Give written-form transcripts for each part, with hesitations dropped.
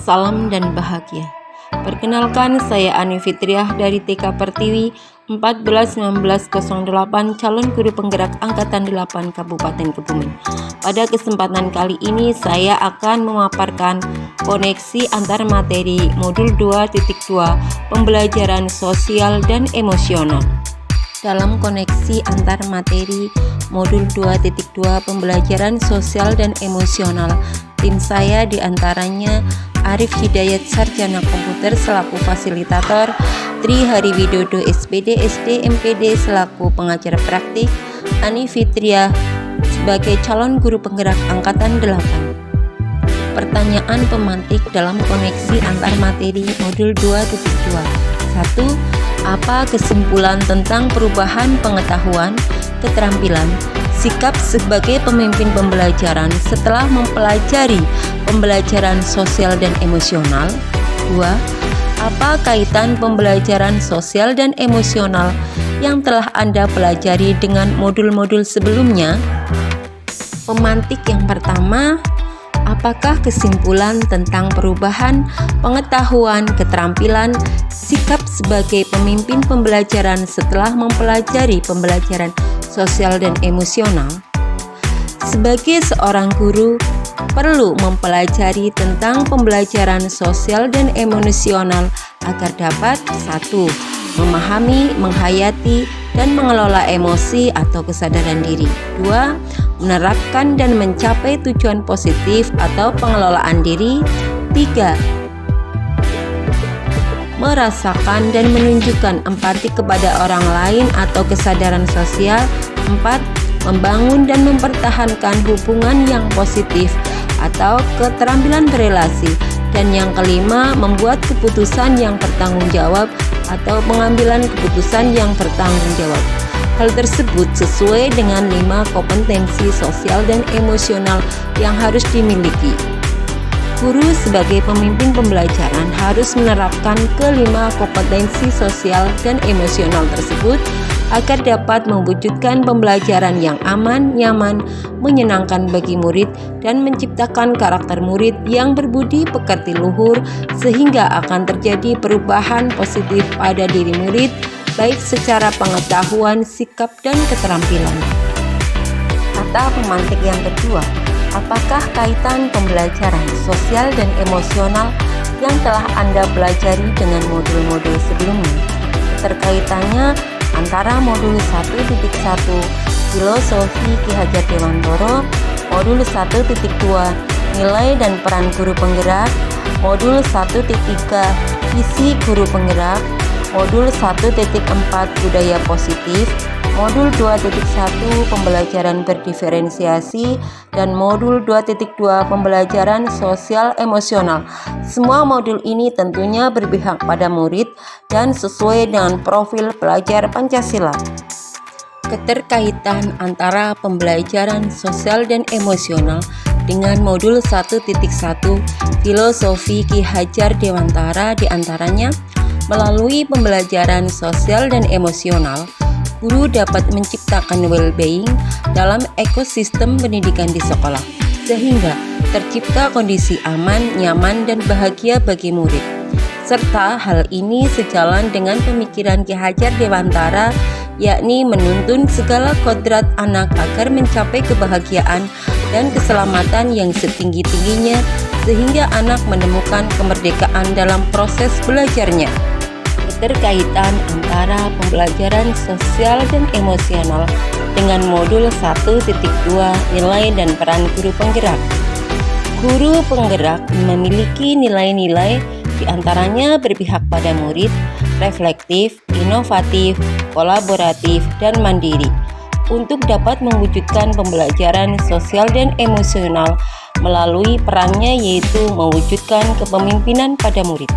salam dan bahagia. Perkenalkan, saya Ani Fitriah dari TK Pertiwi 141908, calon guru penggerak Angkatan 8 Kabupaten Kebumen. Pada kesempatan kali ini saya akan memaparkan koneksi antar materi modul 2.2 pembelajaran sosial dan emosional. Dalam koneksi antar materi modul 2.2 pembelajaran sosial dan emosional, tim saya diantaranya Arif Hidayat Sarjana Komputer selaku fasilitator, Tri Hariwidodo SPD SD MPD selaku pengajar praktik, Ani Fitriah sebagai calon guru penggerak Angkatan 8. Pertanyaan pemantik dalam koneksi antar materi modul 2.2. 1. Apa kesimpulan tentang perubahan pengetahuan, keterampilan, sikap sebagai pemimpin pembelajaran setelah mempelajari pembelajaran sosial dan emosional? 2. Apa kaitan pembelajaran sosial dan emosional yang telah Anda pelajari dengan modul-modul sebelumnya? Pemantik yang pertama, apakah kesimpulan tentang perubahan pengetahuan, keterampilan, sikap sebagai pemimpin pembelajaran setelah mempelajari pembelajaran sosial dan emosional? Sebagai seorang guru, perlu mempelajari tentang pembelajaran sosial dan emosional agar dapat 1. Memahami, menghayati, dan mengelola emosi atau kesadaran diri. 2. Menerapkan dan mencapai tujuan positif atau pengelolaan diri. 3. Merasakan dan menunjukkan empati kepada orang lain atau kesadaran sosial. 4. Membangun dan mempertahankan hubungan yang positif atau keterampilan berelasi. Dan yang kelima, membuat keputusan yang bertanggung jawab atau pengambilan keputusan yang bertanggung jawab. Hal tersebut sesuai dengan 5 kompetensi sosial dan emosional yang harus dimiliki. Guru sebagai pemimpin pembelajaran harus menerapkan kelima kompetensi sosial dan emosional tersebut agar dapat mewujudkan pembelajaran yang aman, nyaman, menyenangkan bagi murid dan menciptakan karakter murid yang berbudi pekerti luhur sehingga akan terjadi perubahan positif pada diri murid baik secara pengetahuan, sikap, dan keterampilan. Kata pemantik yang kedua, apakah kaitan pembelajaran sosial dan emosional yang telah Anda pelajari dengan modul-modul sebelumnya? Keterkaitannya antara modul 1.1 Filosofi Ki Hajar Dewantara, modul 1.2 Nilai dan Peran Guru Penggerak, modul 1.3 Visi Guru Penggerak, modul 1.4 Budaya Positif, modul 2.1 Pembelajaran Berdiferensiasi, dan modul 2.2 Pembelajaran Sosial Emosional. Semua modul ini tentunya berpihak pada murid dan sesuai dengan profil pelajar Pancasila. Keterkaitan antara pembelajaran sosial dan emosional dengan modul 1.1 Filosofi Ki Hajar Dewantara diantaranya melalui pembelajaran sosial dan emosional, guru dapat menciptakan well-being dalam ekosistem pendidikan di sekolah, sehingga tercipta kondisi aman, nyaman, dan bahagia bagi murid. Serta hal ini sejalan dengan pemikiran Ki Hajar Dewantara, yakni menuntun segala kodrat anak agar mencapai kebahagiaan dan keselamatan yang setinggi-tingginya, sehingga anak menemukan kemerdekaan dalam proses belajarnya. Keterkaitan antara pembelajaran sosial dan emosional dengan modul 1.2 Nilai dan Peran Guru Penggerak. Guru penggerak memiliki nilai-nilai diantaranya berpihak pada murid, reflektif, inovatif, kolaboratif, dan mandiri untuk dapat mewujudkan pembelajaran sosial dan emosional melalui perannya yaitu mewujudkan kepemimpinan pada murid.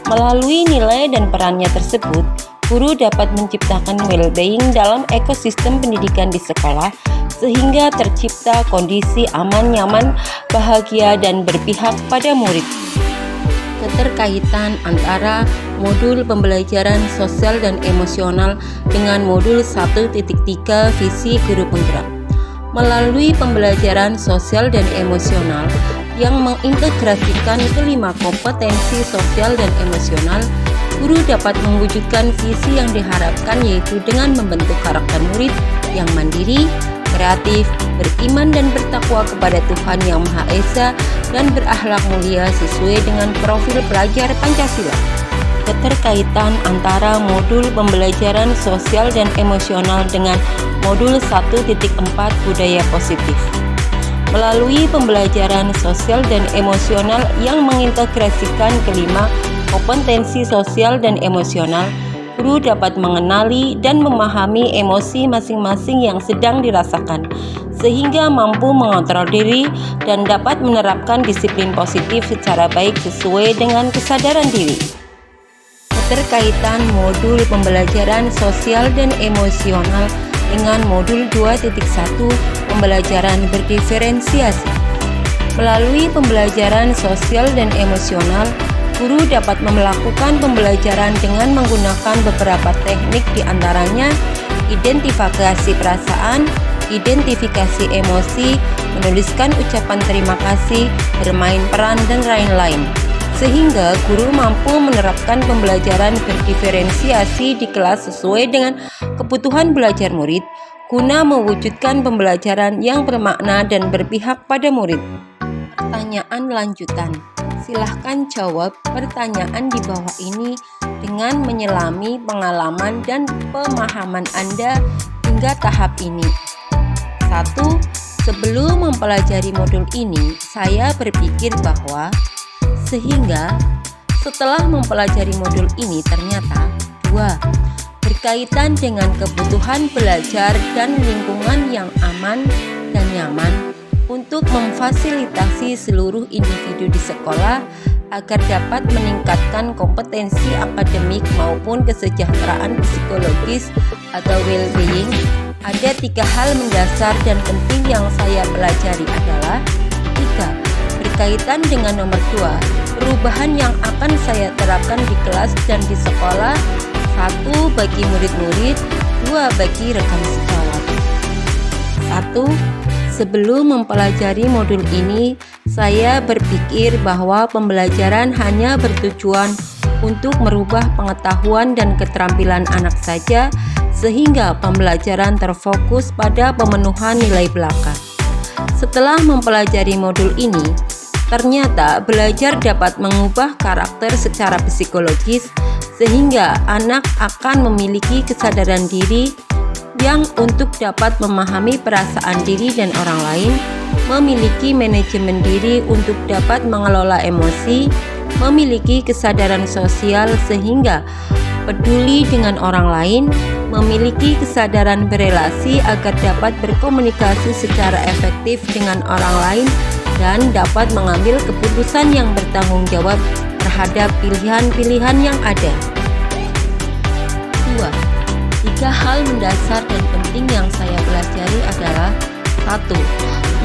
Melalui nilai dan perannya tersebut, guru dapat menciptakan well-being dalam ekosistem pendidikan di sekolah sehingga tercipta kondisi aman, nyaman, bahagia, dan berpihak pada murid. Keterkaitan antara modul pembelajaran sosial dan emosional dengan modul 1.3 Visi Guru Penggerak. Melalui pembelajaran sosial dan emosional, yang mengintegrasikan kelima kompetensi sosial dan emosional, guru dapat mewujudkan visi yang diharapkan, yaitu dengan membentuk karakter murid yang mandiri, kreatif, beriman dan bertakwa kepada Tuhan Yang Maha Esa, dan berakhlak mulia sesuai dengan profil pelajar Pancasila. Keterkaitan antara modul pembelajaran sosial dan emosional dengan modul 1.4 budaya positif. Melalui pembelajaran sosial dan emosional yang mengintegrasikan kelima kompetensi sosial dan emosional, guru dapat mengenali dan memahami emosi masing-masing yang sedang dirasakan, sehingga mampu mengontrol diri dan dapat menerapkan disiplin positif secara baik sesuai dengan kesadaran diri. Keterkaitan modul pembelajaran sosial dan emosional dengan modul 2.1 pembelajaran berdiferensiasi. Melalui pembelajaran sosial dan emosional, guru dapat melakukan pembelajaran dengan menggunakan beberapa teknik, diantaranya identifikasi perasaan, identifikasi emosi, menuliskan ucapan terima kasih, bermain peran, dan lain-lain. Sehingga guru mampu menerapkan pembelajaran berdiferensiasi di kelas sesuai dengan kebutuhan belajar murid, guna mewujudkan pembelajaran yang bermakna dan berpihak pada murid. Pertanyaan lanjutan. Silahkan jawab pertanyaan di bawah ini dengan menyelami pengalaman dan pemahaman Anda hingga tahap ini. 1. Sebelum mempelajari modul ini, saya berpikir bahwa sehingga setelah mempelajari modul ini ternyata 2. Berkaitan dengan kebutuhan belajar dan lingkungan yang aman dan nyaman untuk memfasilitasi seluruh individu di sekolah agar dapat meningkatkan kompetensi akademik maupun kesejahteraan psikologis atau well-being. Ada 3 hal mendasar dan penting yang saya pelajari adalah 3. Berkaitan dengan nomor 2, perubahan yang akan saya terapkan di kelas dan di sekolah. 1. Bagi murid-murid, 2. Bagi rekan sejawat. 1. Sebelum mempelajari modul ini, saya berpikir bahwa pembelajaran hanya bertujuan untuk merubah pengetahuan dan keterampilan anak saja, sehingga pembelajaran terfokus pada pemenuhan nilai belaka. Setelah mempelajari modul ini, ternyata belajar dapat mengubah karakter secara psikologis, sehingga anak akan memiliki kesadaran diri yang untuk dapat memahami perasaan diri dan orang lain, memiliki manajemen diri untuk dapat mengelola emosi, memiliki kesadaran sosial sehingga peduli dengan orang lain, memiliki kesadaran berelasi agar dapat berkomunikasi secara efektif dengan orang lain, dan dapat mengambil keputusan yang bertanggung jawab terhadap pilihan-pilihan yang ada. 2. 3 hal mendasar dan penting yang saya pelajari adalah 1.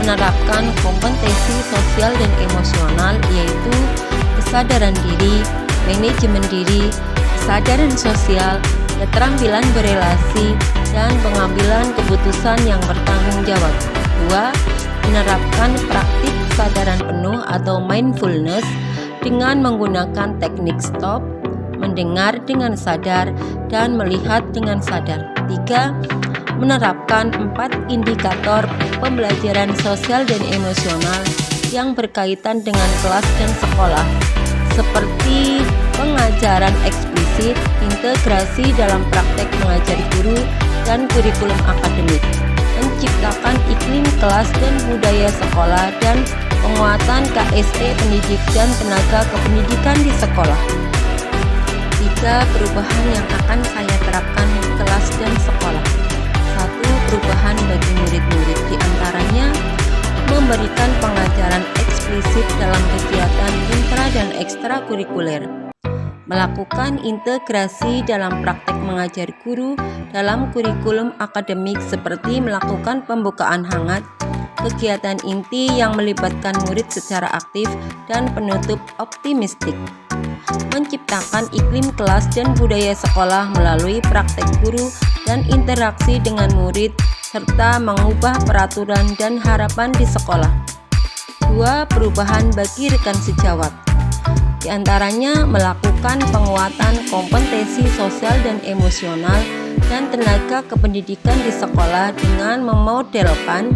Menerapkan kompetensi sosial dan emosional, yaitu kesadaran diri, manajemen diri, kesadaran sosial, keterampilan berelasi, dan pengambilan keputusan yang bertanggung jawab. 2. Menerapkan praktik kesadaran penuh atau mindfulness dengan menggunakan teknik stop, mendengar dengan sadar, dan melihat dengan sadar. 3. Menerapkan 4 indikator pembelajaran sosial dan emosional yang berkaitan dengan kelas dan sekolah, seperti pengajaran eksplisit, integrasi dalam praktek mengajar guru, dan kurikulum akademik, menciptakan iklim kelas dan budaya sekolah, dan penguatan KSE pendidik dan tenaga kependidikan di sekolah. 3 perubahan yang akan saya terapkan di kelas dan sekolah. 1. Perubahan bagi murid-murid, diantaranya memberikan pengajaran eksplisit dalam kegiatan intra dan ekstrakurikuler, melakukan integrasi dalam praktek mengajar guru dalam kurikulum akademik seperti melakukan pembukaan hangat, kegiatan inti yang melibatkan murid secara aktif, dan penutup optimistik. Menciptakan iklim kelas dan budaya sekolah melalui praktek guru dan interaksi dengan murid, serta mengubah peraturan dan harapan di sekolah. 2. Perubahan bagi rekan sejawat. Di antaranya melakukan penguatan kompetensi sosial dan emosional dan tenaga kependidikan di sekolah dengan memodelkan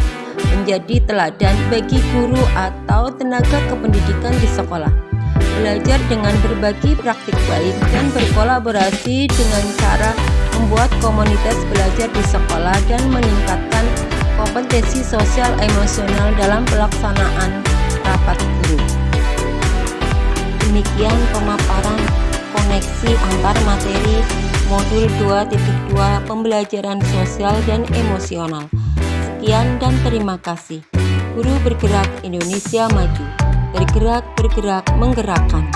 menjadi teladan bagi guru atau tenaga kependidikan di sekolah. Belajar dengan berbagi praktik baik dan berkolaborasi dengan cara membuat komunitas belajar di sekolah dan meningkatkan kompetensi sosial emosional dalam pelaksanaan rapat guru. Demikian pemaparan koneksi antar materi modul 2.2 pembelajaran sosial dan emosional. Sekian dan terima kasih. Guru Bergerak Indonesia Maju. Bergerak, menggerakkan.